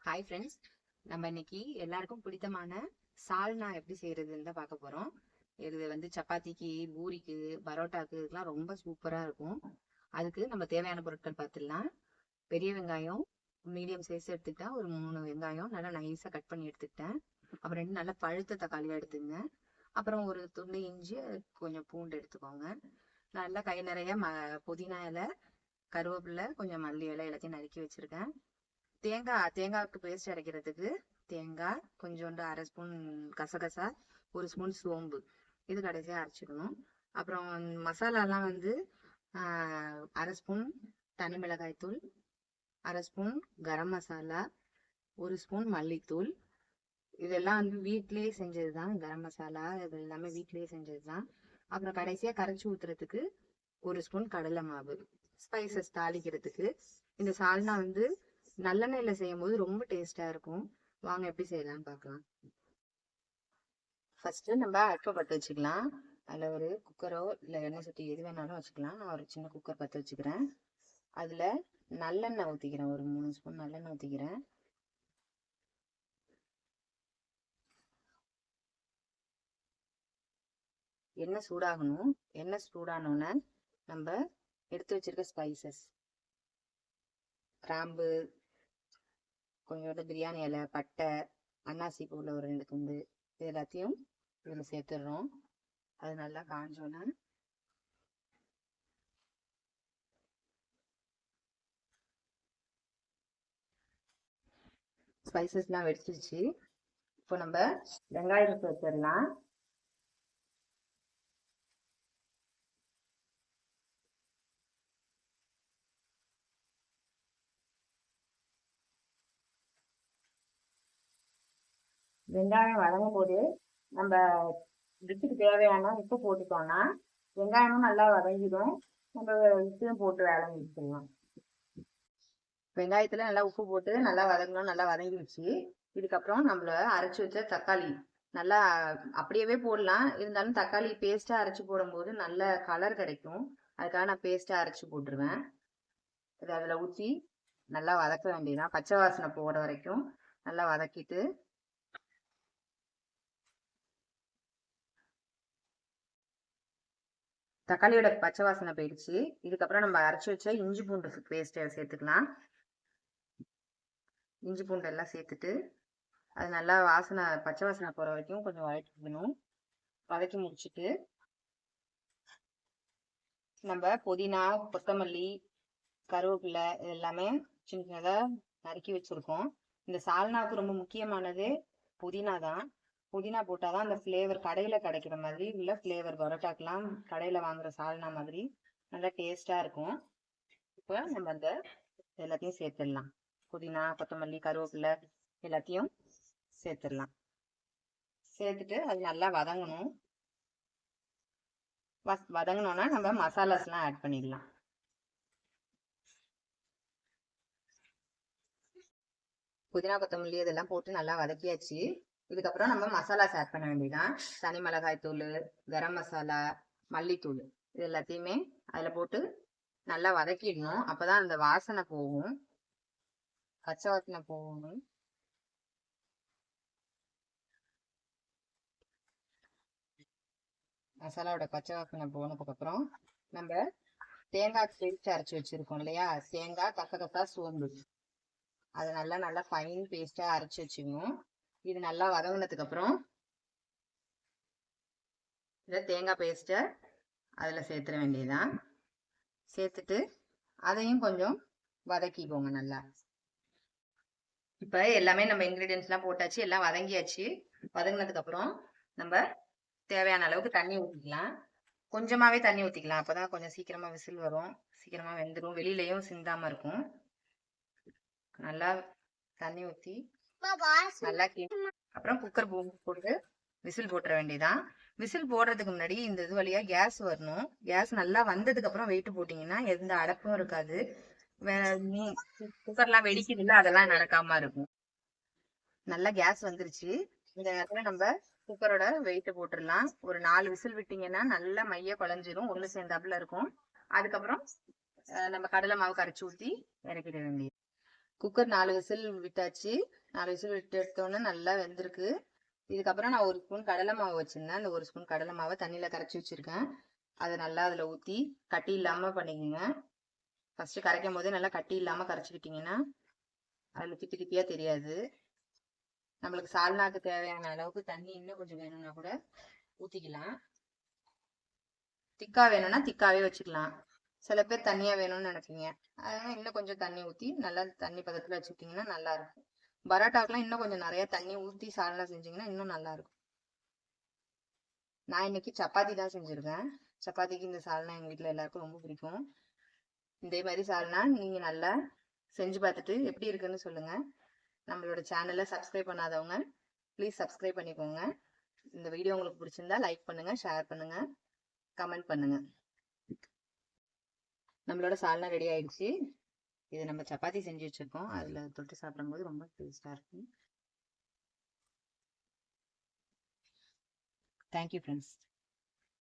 Hi friends, நம்ம இன்னைக்கு எல்லாருக்கும் பிடித்தமான சால்னா எப்படி செய்யறதுன்னு தான் பார்க்க போறோம். இது சப்பாத்திக்கு, பூரிக்கு, பரோட்டாக்கு இதெல்லாம் ரொம்ப சூப்பரா இருக்கும். அதுக்கு நம்ம தேவையான பொருட்கள் பார்த்துடலாம். பெரிய வெங்காயம் மீடியம் சைஸ் எடுத்துக்கிட்டா ஒரு 3 வெங்காயம் நல்லா நைஸா கட் பண்ணி எடுத்துக்கிட்டேன். அப்புறம் 2 நல்லா பழுத்த தக்காளியா எடுத்துங்க. அப்புறம் ஒரு துண்டு இஞ்சி, கொஞ்சம் பூண்டு எடுத்துக்கோங்க. நல்லா கை நிறைய புதினா இலை, கருவேப்பிலை, கொஞ்சம் மல்லி இலை எல்லாத்தையும் நறுக்கி வச்சிருக்கேன். தேங்காய்க்கு பேஸ்ட் அரைக்கிறதுக்கு தேங்காய், கொஞ்சோண்டு 1/2 ஸ்பூன் கசகசா, 1 ஸ்பூன் சோம்பு, இது கடைசியாக அரைச்சிக்கணும். அப்புறம் மசாலாலாம் 1/2 ஸ்பூன் தனி மிளகாய் தூள், 1/2 ஸ்பூன் கரம் மசாலா, 1 ஸ்பூன் மல்லித்தூள். இதெல்லாம் வீட்டிலேயே செஞ்சது தான். கரம் மசாலா இது எல்லாமே வீட்டிலேயே செஞ்சது தான். அப்புறம் கடைசியாக கரைச்சி ஊற்றுறதுக்கு 1 ஸ்பூன் கடலை மாவு. ஸ்பைசஸ் தாளிக்கிறதுக்கு இந்த சால்னா நல்லெண்ணெயில செய்யும் போது ரொம்ப டேஸ்டா இருக்கும். வாங்க எப்படி செய்யலாம்னு பார்க்கலாம். ஃபர்ஸ்ட் நம்ம அடுப்பை பற்ற வச்சுக்கலாம். அதுல ஒரு குக்கரோ இல்லை எண்ணெய் சட்டி எது வேணாலும் வச்சுக்கலாம். நான் ஒரு சின்ன குக்கர் பற்ற வச்சுக்கிறேன். அதுல நல்லெண்ணெய் ஊற்றிக்கிறேன். ஒரு 3 ஸ்பூன் நல்லெண்ணெய் ஊற்றிக்கிறேன். எண்ணெய் சூடாகணும். எண்ணெய் சூடானோன்னு நம்ம எடுத்து வச்சிருக்க ஸ்பைசஸ், கிராம்பு, கொஞ்சோண்டு பிரியாணி இலை, பட்டை, அன்னாசி பூவில் ஒரு 2 துண்டு, இது எல்லாத்தையும் இதில் சேர்த்துடுறோம். அது நல்லா காஞ்சோன்னா ஸ்பைசஸ்லாம் வெடிச்சிருச்சு. இப்போ நம்ம வெங்காயத்தை வச்சிடலாம். வெங்காயம் வதங்கும் போது நம்ம டிஷ்ஷுக்கு தேவையான உப்பு போட்டுட்டோம்னா வெங்காயமும் நல்லா வதங்கிடும். நம்ம உப்பையும் போட்டு வேலை முடிச்சிடலாம். வெங்காயத்துல நல்லா உப்பு போட்டு நல்லா வதங்கணும். நல்லா வதங்கிடுச்சு. இதுக்கப்புறம் நம்மள அரைச்சி வச்ச தக்காளி நல்லா அப்படியே போடலாம். இருந்தாலும் தக்காளி பேஸ்டா அரைச்சி போடும்போது நல்ல கலர் கிடைக்கும். அதுக்காக நான் பேஸ்டா அரைச்சி போட்டுருவேன். இதை அதில் ஊற்றி நல்லா வதக்க வேண்டியதான். பச்சை வாசனை போகிற வரைக்கும் நல்லா வதக்கிட்டு தக்காளியோட பச்சை வாசனை போயிடுச்சு. இதுக்கப்புறம் நம்ம அரைச்சி வச்ச இஞ்சி பூண்டு பேஸ்ட் சேர்த்துக்கலாம். இஞ்சி பூண்டு எல்லாம் சேர்த்துட்டு அது நல்லா பச்சை வாசனை போகிற வரைக்கும் கொஞ்சம் வதக்கிக்கணும். வதக்கி முடிச்சுட்டு நம்ம புதினா, கொத்தமல்லி, கருவேப்பிலை இது எல்லாமே சின்ன சின்னதாக நறுக்கி வச்சிருக்கோம். இந்த சால்னாவுக்கு ரொம்ப முக்கியமானது புதினா தான். புதினா போட்டாதான் அந்த ஃப்ளேவர் கடையில கிடைக்கிற மாதிரி உள்ள ஃப்ளேவர், பரோட்டாக்கெல்லாம் கடையில வாங்குற சால்னா மாதிரி நல்லா டேஸ்டா இருக்கும். இப்போ நம்ம அந்த எல்லாத்தையும் சேர்த்துடலாம். புதினா, கொத்தமல்லி, கருவேப்பிலை எல்லாத்தையும் சேர்த்துடலாம். சேர்த்துட்டு அது நல்லா வதங்கணும். வதங்கினோன்னா நம்ம மசாலாஸ்லாம் ஆட் பண்ணிடலாம். புதினா, கொத்தமல்லி இதெல்லாம் போட்டு நல்லா வதக்கியாச்சு. இதுக்கப்புறம் நம்ம மசாலாஸ் ஆட் பண்ண வேண்டியதான். தனி மிளகாய் தூள், கரம் மசாலா, மல்லித்தூள் இது எல்லாத்தையுமே அதில் போட்டு நல்லா வதக்கிடணும். அப்போதான் அந்த வாசனை போகும், பச்சை வாசனை போகணும். மசாலாவோட பச்சை வாசனை போனதுக்கப்புறம் நம்ம தேங்காய் பேஸ்ட் அரைச்சி வச்சிருக்கோம் இல்லையா, தேங்காய், கசகசா, சோம்பு, அதை நல்லா ஃபைன் பேஸ்டா அரைச்சி வச்சுக்கணும். இது நல்லா வதங்கினதுக்கு அப்புறம் இந்த தேங்காய் பேஸ்ட்டை அதில் சேர்த்துட வேண்டியதுதான். சேர்த்துட்டு அதையும் கொஞ்சம் வதக்கிக்கோங்க நல்லா. இப்போ எல்லாமே நம்ம இன்க்ரீடியன்ஸ்லாம் போட்டாச்சு, எல்லாம் வதங்கியாச்சு. வதங்கினதுக்கு அப்புறம் நம்ம தேவையான அளவுக்கு தண்ணி ஊற்றிக்கலாம். கொஞ்சமாவே தண்ணி ஊற்றிக்கலாம். அப்போதான் கொஞ்சம் சீக்கிரமா விசில் வரும், சீக்கிரமா வெந்துடும், வெளியிலையும் சிந்தாம இருக்கும். நல்லா தண்ணி ஊற்றி நல்லா அப்புறம் குக்கர் போட்டு விசில் போட்டுற வேண்டியதான். விசில் போடுறதுக்கு முன்னாடி இந்த இது வழியா கேஸ் வரணும். கேஸ் நல்லா வந்ததுக்கு அப்புறம் வெயிட் போட்டீங்கன்னா எந்த அடப்பும் இருக்காது. குக்கர்லாம் வெடிக்குது இல்லை, அதெல்லாம் நடக்காம இருக்கும். நல்லா கேஸ் வந்துருச்சு. இந்த நேரத்துல நம்ம குக்கரோட வெயிட் போட்டுடலாம். ஒரு 4 விசில் விட்டீங்கன்னா நல்லா மைய குழஞ்சிரும், ஒண்ணு சேர்ந்தாப்புல இருக்கும். அதுக்கப்புறம் நம்ம கடலை மாவு கரைச்சி ஊற்றி இறக்கிட வேண்டியது. குக்கர் 4 விசில் விட்டாச்சு. 4 விசில் விட்டு எடுத்தோன்னே நல்லா வெந்திருக்கு. இதுக்கப்புறம் நான் 1 ஸ்பூன் கடலை மாவு வச்சிருந்தேன். அந்த 1 ஸ்பூன் கடலை மாவை தண்ணியில கரைச்சி வச்சிருக்கேன். அதை நல்லா அதில் ஊற்றி கட்டி இல்லாம பண்ணிக்கோங்க. ஃபர்ஸ்ட் கரைக்கும் போதே நல்லா கட்டி இல்லாம கரைச்சிக்கிட்டீங்கன்னா அதில் திப்பி திப்பியா தெரியாது. நம்மளுக்கு சால்னாக்கு தேவையான அளவுக்கு தண்ணி இன்னும் கொஞ்சம் வேணும்னா கூட ஊத்திக்கலாம். திக்கா வேணும்னா திக்காவே வச்சுக்கலாம். சில பேர் தண்ணியா வேணும்னு நினைப்பீங்க, அதனால இன்னும் கொஞ்சம் தண்ணி ஊத்தி நல்லா தண்ணி பதத்துல வச்சுக்கிட்டீங்கன்னா நல்லா இருக்கும். பரோட்டாக்கெல்லாம் இன்னும் கொஞ்சம் நிறைய தண்ணி ஊத்தி சால்னா செஞ்சீங்கன்னா இன்னும் நல்லா இருக்கும். நான் இன்னைக்கு சப்பாத்தி தான் செஞ்சிருக்கேன். சப்பாத்திக்கு இந்த சால்னா எங்க வீட்டுல எல்லாருக்கும் ரொம்ப பிடிக்கும். இதே மாதிரி சால்னா நீங்க நல்லா செஞ்சு பார்த்துட்டு எப்படி இருக்குன்னு சொல்லுங்க. நம்மளோட சேனலை சப்ஸ்கிரைப் பண்ணாதவங்க ப்ளீஸ் சப்ஸ்கிரைப் பண்ணிக்கோங்க. இந்த வீடியோ உங்களுக்கு பிடிச்சிருந்தா லைக் பண்ணுங்க, ஷேர் பண்ணுங்க, கமெண்ட் பண்ணுங்க. நம்மளோட சால்னா ரெடி ஆயிடுச்சு. இது நம்ம சப்பாத்தி செஞ்சு வச்சிருக்கோம், அதுல தொட்டு சாப்பிடும்போது ரொம்ப டேஸ்டா இருக்கும். Thank you friends.